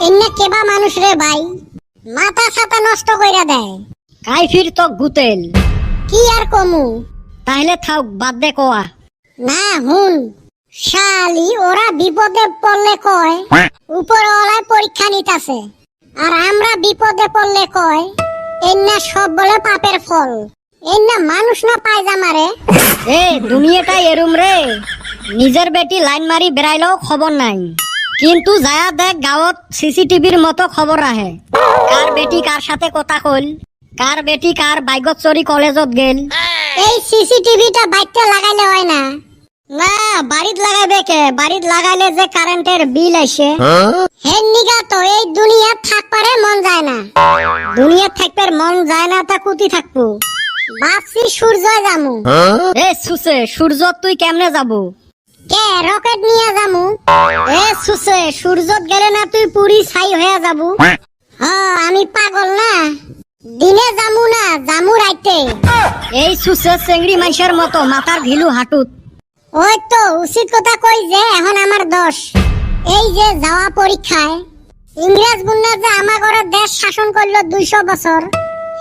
এন্না কেবা মানুষ রে ভাই, মাথা ছাতা নষ্ট কইরা দেয়। কাইফির তো গুতেল কি আর কমু? তাহলে থাক বাদ দে কোয়া। না হুন, শালি ওরা বিপদে পড়লে কয় উপরওয়ালায় পরীক্ষা নিতাছে, আর আমরা বিপদে পড়লে কয় এন্না সব বলে পাপের ফল। এন্না মানুষ না পায়জামা রে। এ দুনিয়াটা এরুম রে, নিজের বেটি লাইন মারি বেড়াইলেও খবর নাই, কিন্তু যায়া দেখ গাঁৱত সিসিটিভির মতো খবর আহে। কার বেটি কার সাথে কথা কইল, কার বেটি কার বাইকত চড়ি কলেজত গেল। এই সিসিটিভিটা বাইতে লাগাইলে হয় না? না বাড়িত লাগাইবে কে? বাড়িত লাগাইলে যে কারেন্টের বিল আসে। হেন নিগা তো এই দুনিয়াত থাকপারে মন যায় না। দুনিয়াত থাকবে মন যায় না, তা কুতি থাকবো। ভাবছি সূর্য যামু। এ সুসে, সূর্যত তুই কেমনে যাবো? কে রকেট নিয়ে যামু? এ সুসে, সূর্যত গেলে না তুই পুরি ছাই হয়ে যাবো। আমি পাগল না? দিনে যামু না, যামু রাইতে। এই সুসে চেংড়ি মাইসের মতো মাথার ঘিলু হাঁটুত। ওই তো উচিত কথা কই যে এখন আমার দোষ। এই যে যাওয়া পরীক্ষায় ইংরেজ গুন্ডা যে আমাগরে দেশ শাসন করলো 200 বছর,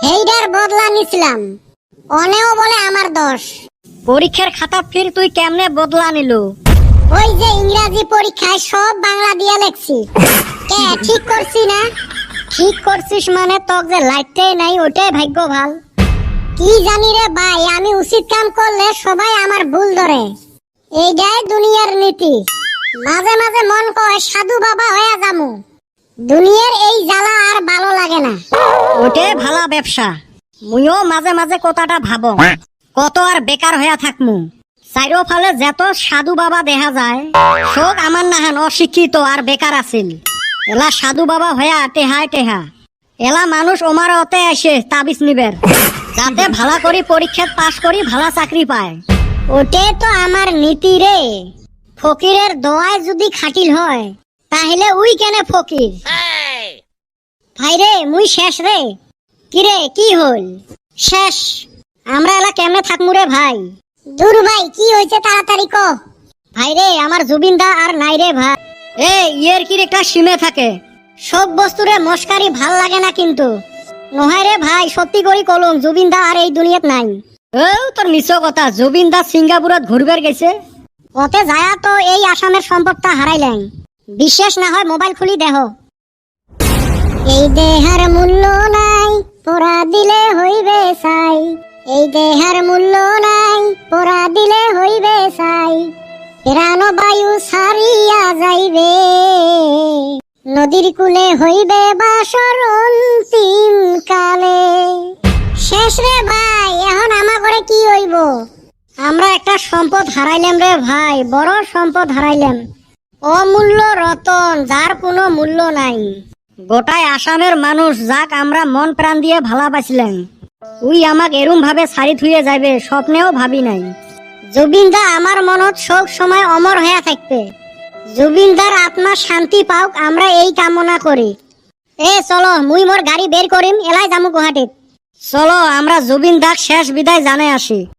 হেইডার বদলা নিছিলাম। অনেও বলে আমার দোষ। পরীক্ষার খাতা ফির তুই কেমনে বদলা নিলু? ওই যে ইংরাজি পরীক্ষায় সব বাংলা দিয়ে লেখছি। কে ঠিক করছি না? ঠিক করছিস মানে তোক যে লাইটে নাই ওটাই ভাগ্য ভাল। কি জানি রে ভাই, আমি উচিত কাম করলে সবাই আমার ভুল ধরে। এইটাই দুনিয়ার নীতি। মাঝে মাঝে মন কয় সাধু বাবা হয়ে যামু। দুনিয়ার এই জ্বালা আর ভালো লাগে না। ওটাই ভালা ব্যবসা। মুইও মাঝে মাঝে কথাটা ভাবো, কত আর বেকার হইয়া থাকমু। চারিওফালে যত সাধু বাবা দেখা যায়, সব আমার নাহান অশিক্ষিত আর বেকার আছিল। এলা সাধু বাবা হইয়া টেহাই টেহা। এলা মানুষ ওমার অতে আসে তাবিজ নিবের, যাতে ভালা করি পরীক্ষাত পাশ করি ভালা চাকরি পায়। ওটাই তো আমার নীতি রে। ফকিরের দোয়ায় যদি খাটিল হয়, তাহলে উই কেনে ফকির। ভাই রে মুই শেষ রে। কিরে কি হল? শেষ। আমরা এলা কেমনে থাকমু রে ভাই? দূর ভাই, কি হয়েছে তাড়াতাড়ি ক। ভাই রে আমার জুবিনদা আর নাই রে ভাই। এ ইয়ের কি একটা সীমে থাকে, সব বস্তুরে মস্কারি ভাল লাগে না কিন্তু। নহয় রে ভাই, সত্যি করি কলম জুবিনদা আর এই দুনিয়াত নাই। ও তোর মিছ কথা, জুবিনদা সিঙ্গাপুরত ঘুরবার গেছে। ওতে যায়া তো এই আসামের সম্পদটা হারাইলেন। বিশ্বাস না হয় মোবাইল খুলি দেহ। এই দেহার মূল্য নাই, পোড়া দিলে হইবে চাই। এই দেহার মূল্য নাই, পোড়া দিলে হইবে চাই। প্রাণ বায়ু ছাড়িয়া যাইবে, নদীর কূলে হইবে বাসর অন্তিম কালে। শেষ রে ভাই, এখন আমা করে কি হইব? আমরা একটা সম্পদ হারাইলাম রে ভাই, বড় সম্পদ হারাইলাম। অমূল্য রতন, যার কোনো মূল্য নাই। গোটায় আসামের মানুষ যাক আমরা মন প্রাণ দিয়ে ভালাবাসিলাম, উই আমাক এরম ভাবে ছাড়ি থুয়ে যাবে স্বপ্নেও ভাবি নাই। জুবিনদা আমার মনত সব সময় অমর হয়ে থাকবে। জুবিনদার আত্মা শান্তি পাওক, আমরা এই কামনা করি। এ চলো মুই মোর গাড়ি বের করিম, এলাই যামু গুয়াহাটিত। চলো আমরা জুবিনদাক শেষ বিদায় জানাই আসি।